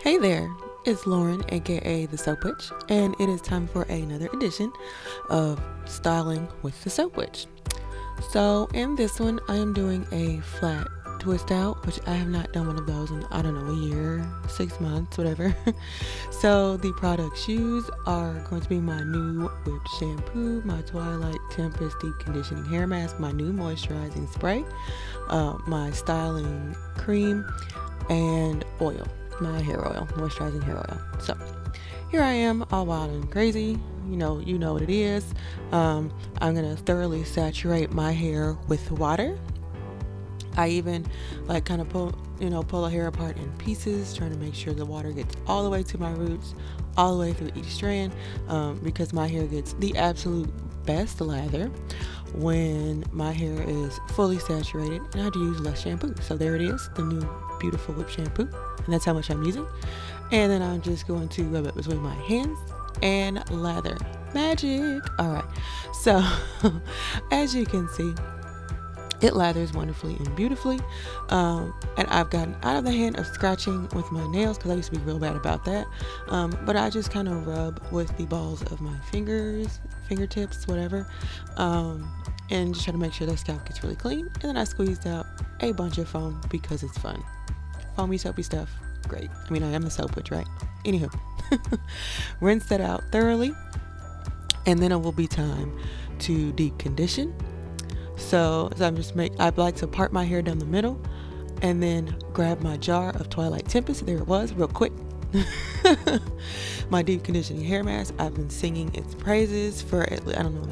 Hey there, it's Lauren, aka the Soap Witch, and it is time for another edition of Styling with the Soap Witch. So, in this one, I am doing a flat twist out, which I have not done one of those in, I don't know, a year, 6 months, whatever. So, the products used are going to be my new whipped shampoo, my Twilight Tempest deep conditioning hair mask, my new moisturizing spray, my styling cream, and oil. My hair oil, moisturizing hair oil. So here I am, all wild and crazy. You know what it is. I'm gonna thoroughly saturate my hair with water. I even kind of pull the hair apart in pieces, trying to make sure the water gets all the way to my roots, all the way through each strand, because my hair gets the absolute best lather when my hair is fully saturated and I have to use less shampoo. So there it is, the new beautiful whip shampoo, and that's how much I'm using. And then I'm just going to rub it between my hands and lather. Magic. All right, so as you can see, it lathers wonderfully and beautifully, and I've gotten out of the hand of scratching with my nails because I used to be real bad about that, but I just kind of rub with the balls of my fingertips, whatever, and just try to make sure that scalp gets really clean. And then I squeezed out a bunch of foam because it's fun. Foamy, soapy stuff, great. I mean, I am the Soap Witch, right? Anywho, rinse that out thoroughly, and then it will be time to deep condition. So I like to part my hair down the middle and then grab my jar of Twilight Tempest. There it was, real quick. My deep conditioning hair mask. I've been singing its praises for a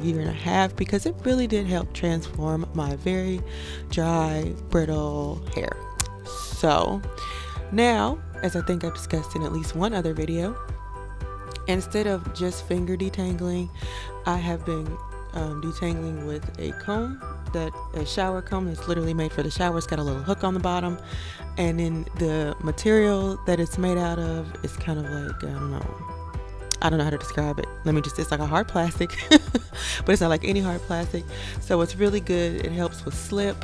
year and a half because it really did help transform my very dry, brittle hair. So now, as I think I've discussed in at least one other video, instead of just finger detangling, I have been detangling with a comb, a shower comb that's literally made for the shower. It's got a little hook on the bottom, and then the material that it's made out of is kind of like, I don't know how to describe it. It's like a hard plastic, but it's not like any hard plastic. So it's really good. It helps with slip.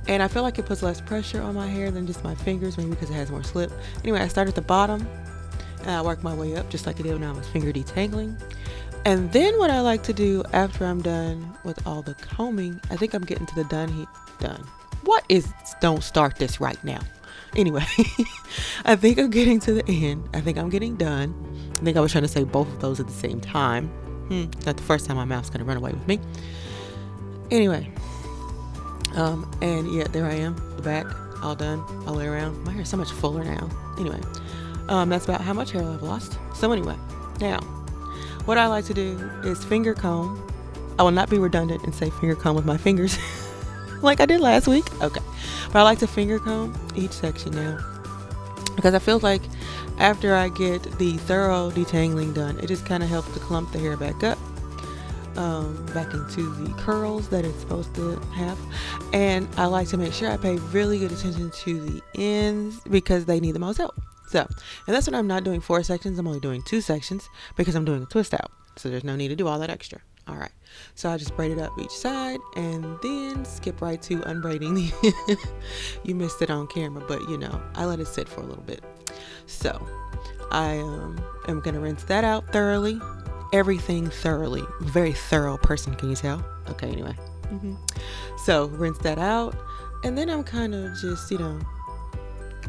And I feel like it puts less pressure on my hair than just my fingers, maybe because it has more slip. Anyway, I start at the bottom and I work my way up just like I did when I was finger detangling. And then what I like to do after I'm done with all the combing, I think I'm getting to the done. Don't start this right now. Anyway, I think I'm getting to the end. I think I'm getting done. I think I was trying to say both of those at the same time. Not the first time my mouth's gonna run away with me. Anyway, and yeah, there I am, the back, all done, all the way around. My hair's so much fuller now. Anyway, that's about how much hair I've lost. So anyway, now, what I like to do is finger comb. I will not be redundant and say finger comb with my fingers like I did last week. Okay. But I like to finger comb each section now because I feel like after I get the thorough detangling done, it just kind of helps to clump the hair back up, back into the curls that it's supposed to have. And I like to make sure I pay really good attention to the ends because they need the most help. So, and that's when I'm not doing 4 sections. I'm only doing 2 sections because I'm doing a twist out. So there's no need to do all that extra. All right. So I just braid it up each side and then skip right to unbraiding the, you missed it on camera, but I let it sit for a little bit. So I am going to rinse that out thoroughly. Everything thoroughly. Very thorough person, can you tell? Okay, anyway. So rinse that out. And then I'm kind of just,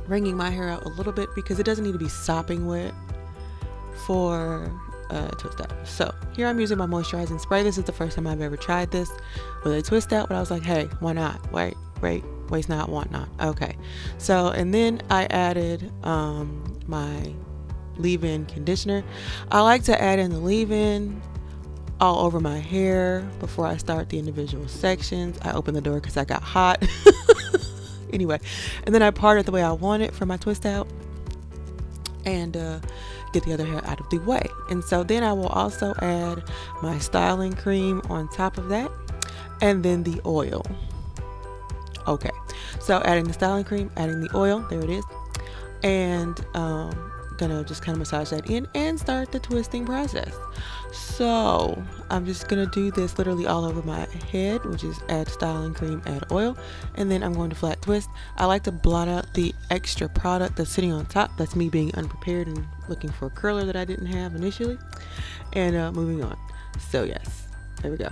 wringing my hair out a little bit because it doesn't need to be sopping wet for twist out. So here I'm using my moisturizing spray. This is the first time I've ever tried this with a twist out, but I was like, hey, why not? Waste not, want not. Okay. So, and then I added my leave-in conditioner. I like to add in the leave-in all over my hair before I start the individual sections. I opened the door because I got hot. Anyway, and then I part it the way I want it for my twist out and get the other hair out of the way. And so then I will also add my styling cream on top of that and then the oil. Okay, so adding the styling cream, adding the oil, there it is, and gonna just kind of massage that in and start the twisting process. So I'm just gonna do this literally all over my head, which is add styling cream, add oil, and then I'm going to flat twist. I like to blot out the extra product that's sitting on top. That's me being unprepared and looking for a curler that I didn't have initially, and moving on. So yes, there we go.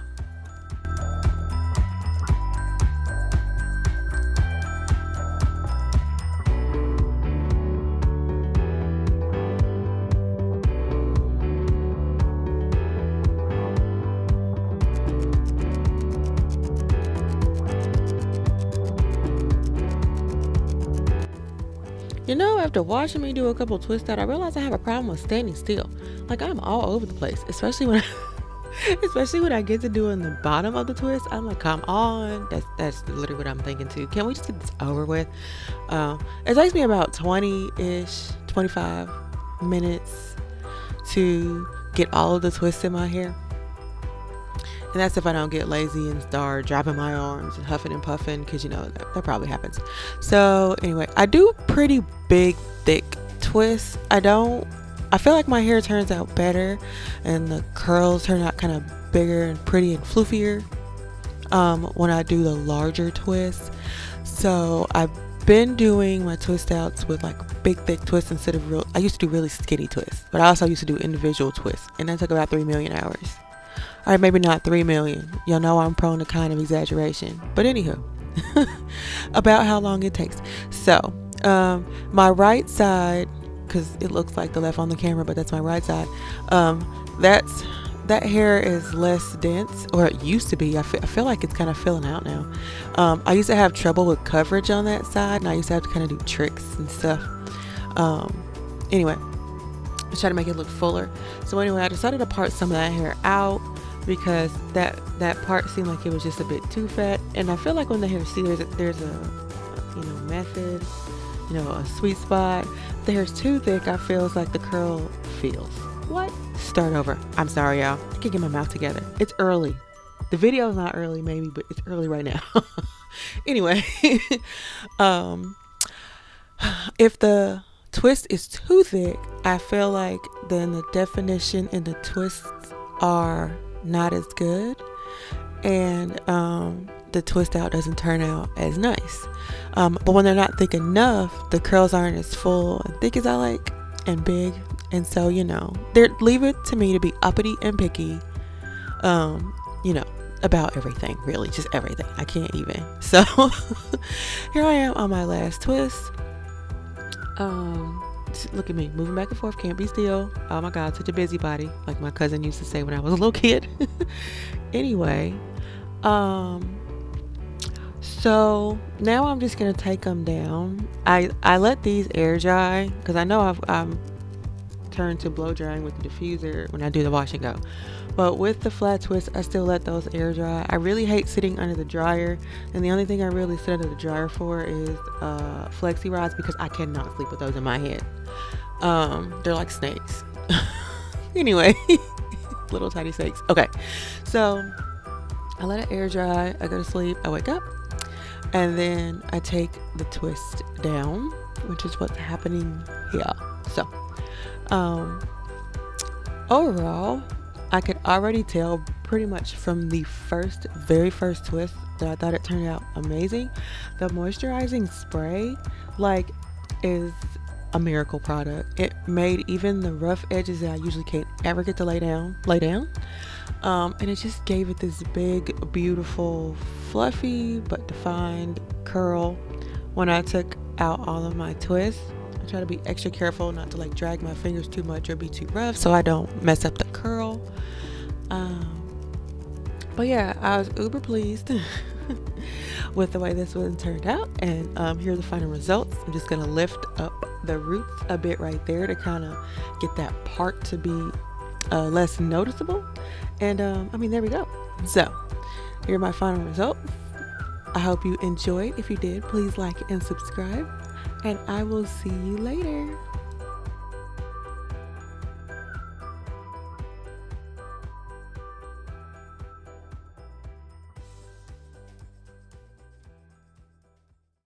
You know, after watching me do a couple twist out, I realized I have a problem with standing still. Like, I'm all over the place, especially when I get to doing the bottom of the twist. I'm like, come on. That's literally what I'm thinking too. Can we just get this over with? It takes me about 25 minutes to get all of the twists in my hair. And that's if I don't get lazy and start dropping my arms and huffing and puffing, because you know that probably happens. So anyway, I do pretty big, thick twists. I feel like my hair turns out better and the curls turn out kind of bigger and pretty and floofier when I do the larger twists. So I've been doing my twist outs with like big, thick twists instead of I used to do really skinny twists, but I also used to do individual twists, and that took about 3 million hours. All right, maybe not 3 million. Y'all know I'm prone to kind of exaggeration. But anywho, about how long it takes. So, my right side, because it looks like the left on the camera, but that's my right side. That hair is less dense, or it used to be. I feel like it's kind of filling out now. I used to have trouble with coverage on that side, and I used to have to kind of do tricks and stuff. Anyway, I try to make it look fuller. So anyway, I decided to part some of that hair out, because that part seemed like it was just a bit too fat. And I feel like when the hair there's a method, a sweet spot. If the hair's too thick, I feel it's like the curl feels. What? Start over. I'm sorry, y'all. I can't get my mouth together. It's early. The video's not early maybe, but it's early right now. Anyway, if the twist is too thick, I feel like then the definition and the twists are not as good, and the twist out doesn't turn out as nice. But when they're not thick enough, the curls aren't as full and thick as I like, and big. And so leave it to me to be uppity and picky about everything, really, just everything. I can't even. So here I am on my last twist. Look at me moving back and forth, can't be still. Oh my god, such a busybody, like my cousin used to say when I was a little kid. Anyway, so now I'm just gonna take them down. I let these air dry, because I know I've turned to blow drying with the diffuser when I do the wash and go, but with the flat twist I still let those air dry. I really hate sitting under the dryer, and the only thing I really sit under the dryer for is flexi rods, because I cannot sleep with those in my head. They're like snakes. Anyway, little tiny snakes. Okay, so I let it air dry, I go to sleep, I wake up, and then I take the twist down, which is what's happening here. So overall, I could already tell pretty much from the very first twist that I thought it turned out amazing. The moisturizing spray is a miracle product. It made even the rough edges that I usually can't ever get to lay down. And it just gave it this big, beautiful, fluffy but defined curl. When I took out all of my twists, I try to be extra careful not to drag my fingers too much or be too rough so I don't mess up the curl. But yeah, I was uber pleased with the way this one turned out, and here are the final results. I'm just gonna lift up the roots a bit right there to kind of get that part to be less noticeable, and there we go. So here are my final results. I hope you enjoyed. If you did, please like and subscribe, and I will see you later.